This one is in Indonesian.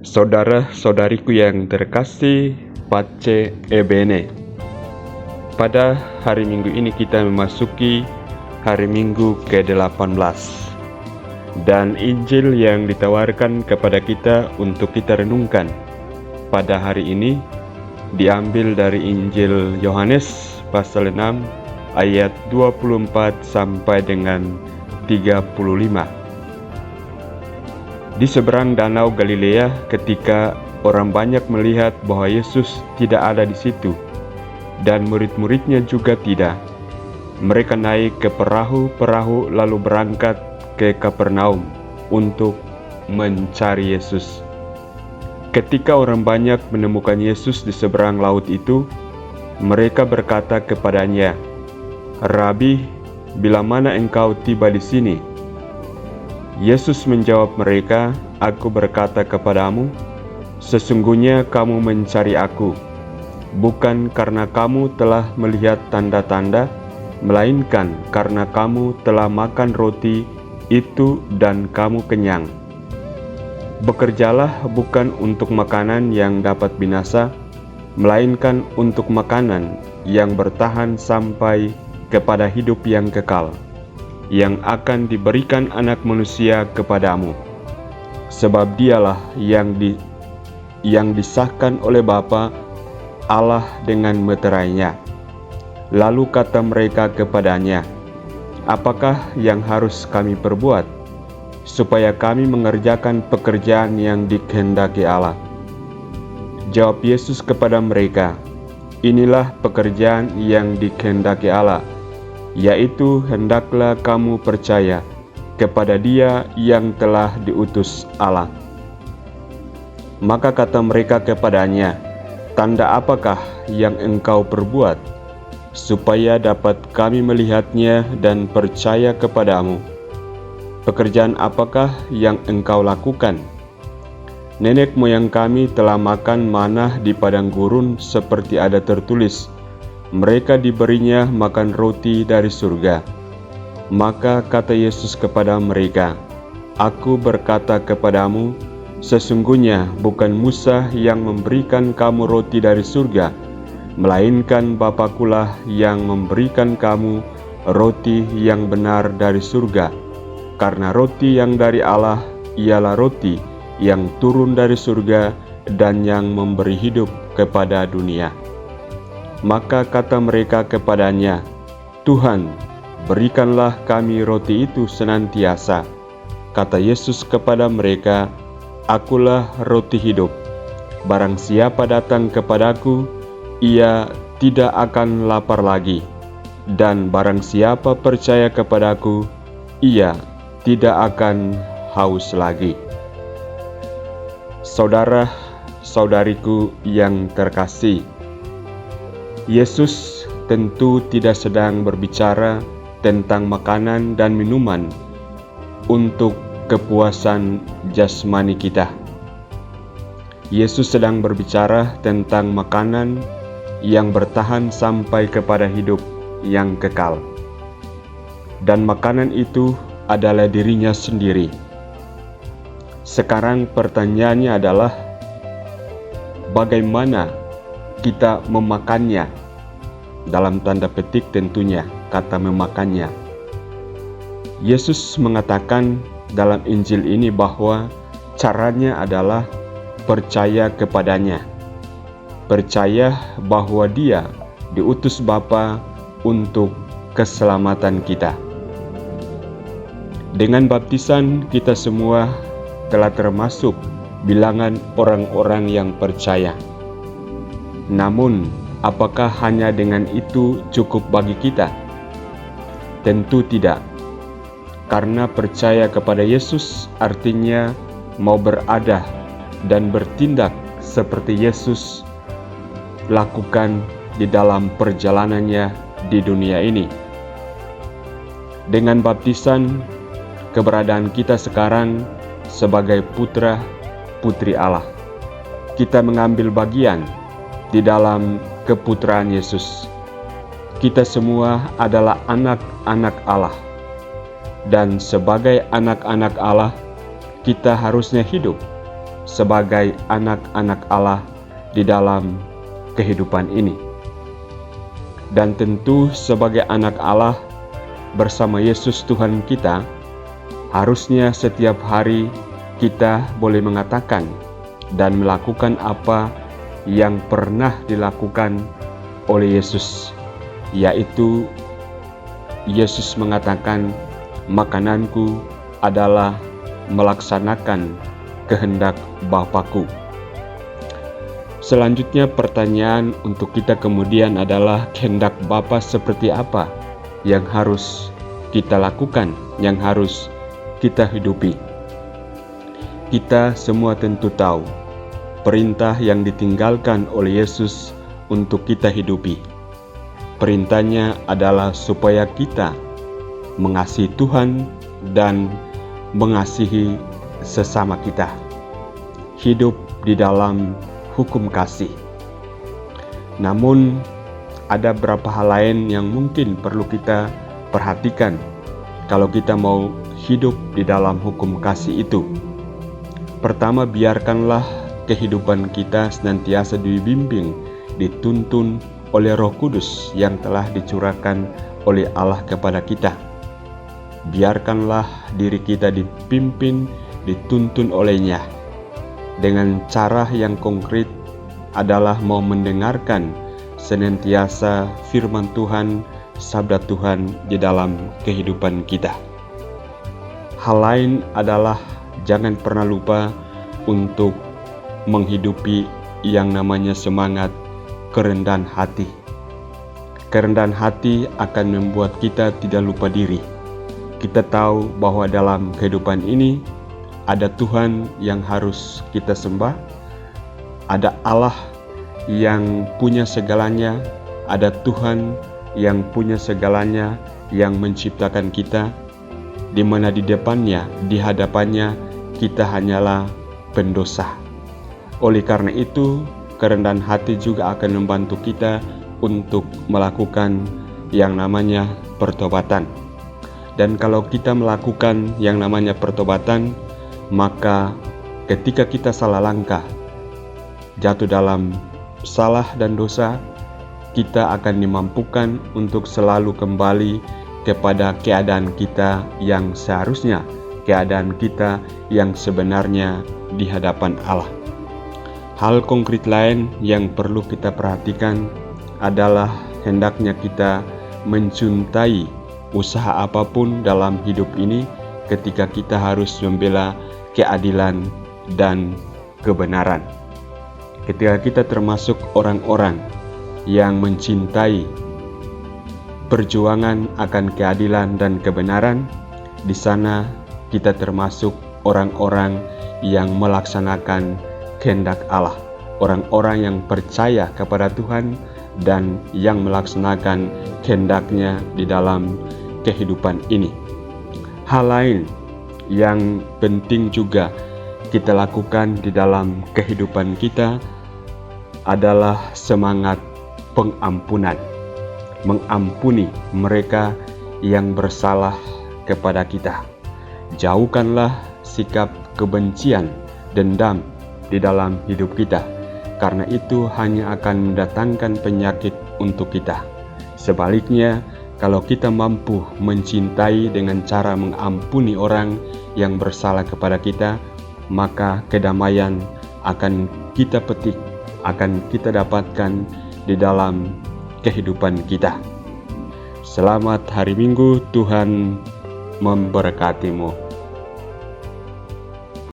Saudara-saudariku yang terkasih, Pace Ebene. Pada hari Minggu ini kita memasuki hari Minggu ke-18. Dan Injil yang ditawarkan kepada kita untuk kita renungkan pada hari ini diambil dari Injil Yohanes pasal 6 ayat 24 sampai dengan 35. Di seberang danau Galilea, ketika orang banyak melihat bahwa Yesus tidak ada di situ dan murid-muridnya juga tidak, mereka naik ke perahu-perahu lalu berangkat ke Kapernaum untuk mencari Yesus. Ketika orang banyak menemukan Yesus di seberang laut itu, mereka berkata kepadanya, "Rabi, bila mana engkau tiba di sini?" Yesus menjawab mereka, "Aku berkata kepadamu, sesungguhnya kamu mencari Aku, bukan karena kamu telah melihat tanda-tanda, melainkan karena kamu telah makan roti itu dan kamu kenyang. Bekerjalah bukan untuk makanan yang dapat binasa, melainkan untuk makanan yang bertahan sampai kepada hidup yang kekal, yang akan diberikan Anak Manusia kepadamu. Sebab dialah yang disahkan oleh Bapa Allah dengan meterainya." Lalu kata mereka kepadanya, "Apakah yang harus kami perbuat, supaya kami mengerjakan pekerjaan yang dikehendaki Allah?" Jawab Yesus kepada mereka, "Inilah pekerjaan yang dikehendaki Allah, yaitu hendaklah kamu percaya kepada Dia yang telah diutus Allah." Maka kata mereka kepadanya, "Tanda apakah yang engkau perbuat, supaya dapat kami melihatnya dan percaya kepadamu? Pekerjaan apakah yang engkau lakukan? Nenek moyang kami telah makan manah di padang gurun, seperti ada tertulis, mereka diberinya makan roti dari surga." Maka kata Yesus kepada mereka, "Aku berkata kepadamu, sesungguhnya bukan Musa yang memberikan kamu roti dari surga, melainkan Bapakulah yang memberikan kamu roti yang benar dari surga. Karena roti yang dari Allah ialah roti yang turun dari surga dan yang memberi hidup kepada dunia." Maka kata mereka kepadanya, "Tuhan, berikanlah kami roti itu senantiasa." Kata Yesus kepada mereka, "Akulah roti hidup. Barang siapa datang kepadaku, ia tidak akan lapar lagi. Dan barang siapa percaya kepadaku, ia tidak akan haus lagi." Saudara-saudariku yang terkasih, Yesus tentu tidak sedang berbicara tentang makanan dan minuman untuk kepuasan jasmani kita. Yesus sedang berbicara tentang makanan yang bertahan sampai kepada hidup yang kekal. Dan makanan itu adalah dirinya sendiri. Sekarang pertanyaannya adalah, bagaimana kita memakannya? Dalam tanda petik tentunya kata memakannya. Yesus mengatakan dalam Injil ini bahwa caranya adalah percaya kepadanya. Percaya bahwa Dia diutus Bapa untuk keselamatan kita. Dengan baptisan kita semua telah termasuk bilangan orang-orang yang percaya. Namun, apakah hanya dengan itu cukup bagi kita? Tentu tidak. Karena percaya kepada Yesus artinya mau berada dan bertindak seperti Yesus lakukan di dalam perjalanannya di dunia ini. Dengan baptisan, keberadaan kita sekarang sebagai putra-putri Allah. Kita mengambil bagian di dalam keputraan Yesus. Kita semua adalah anak-anak Allah. Dan sebagai anak-anak Allah, kita harusnya hidup sebagai anak-anak Allah di dalam kehidupan ini. Dan tentu sebagai anak Allah bersama Yesus Tuhan kita, harusnya setiap hari kita boleh mengatakan dan melakukan apa yang pernah dilakukan oleh Yesus, yaitu Yesus mengatakan, "Makananku adalah melaksanakan kehendak Bapa-Ku." Selanjutnya pertanyaan untuk kita kemudian adalah, kehendak Bapa seperti apa yang harus kita lakukan, yang harus kita hidupi? Kita semua tentu tahu perintah yang ditinggalkan oleh Yesus untuk kita hidupi. Perintahnya adalah supaya kita mengasihi Tuhan dan mengasihi sesama kita. Hidup di dalam hukum kasih. Namun, ada beberapa hal lain yang mungkin perlu kita perhatikan kalau kita mau hidup di dalam hukum kasih itu. Pertama, biarkanlah kehidupan kita senantiasa dibimbing, dituntun oleh Roh Kudus yang telah dicurahkan oleh Allah kepada kita. Biarkanlah diri kita dipimpin, dituntun olehnya. Dengan cara yang konkret adalah mau mendengarkan senantiasa firman Tuhan, sabda Tuhan di dalam kehidupan kita. Hal lain adalah jangan pernah lupa untuk menghidupi yang namanya semangat kerendahan hati. Kerendahan hati akan membuat kita tidak lupa diri. Kita tahu bahwa dalam kehidupan ini ada Tuhan yang harus kita sembah, ada Allah yang punya segalanya, ada Tuhan yang punya segalanya yang menciptakan kita, di mana di depannya, di hadapannya kita hanyalah pendosa. Oleh karena itu, kerendahan hati juga akan membantu kita untuk melakukan yang namanya pertobatan. Dan kalau kita melakukan yang namanya pertobatan, maka ketika kita salah langkah, jatuh dalam salah dan dosa, kita akan dimampukan untuk selalu kembali kepada keadaan kita yang seharusnya, keadaan kita yang sebenarnya di hadapan Allah. Hal konkret lain yang perlu kita perhatikan adalah hendaknya kita mencintai usaha apapun dalam hidup ini ketika kita harus membela keadilan dan kebenaran. Ketika kita termasuk orang-orang yang mencintai perjuangan akan keadilan dan kebenaran, di sana kita termasuk orang-orang yang melaksanakan kehendak Allah, orang-orang yang percaya kepada Tuhan dan yang melaksanakan kehendak-Nya di dalam kehidupan ini. Hal lain yang penting juga kita lakukan di dalam kehidupan kita adalah semangat pengampunan, mengampuni mereka yang bersalah kepada kita. Jauhkanlah sikap kebencian, dendam di dalam hidup kita, karena itu hanya akan mendatangkan penyakit untuk kita. Sebaliknya, kalau kita mampu mencintai dengan cara mengampuni orang yang bersalah kepada kita, maka kedamaian akan kita petik, akan kita dapatkan di dalam kehidupan kita. Selamat hari Minggu, Tuhan memberkatimu.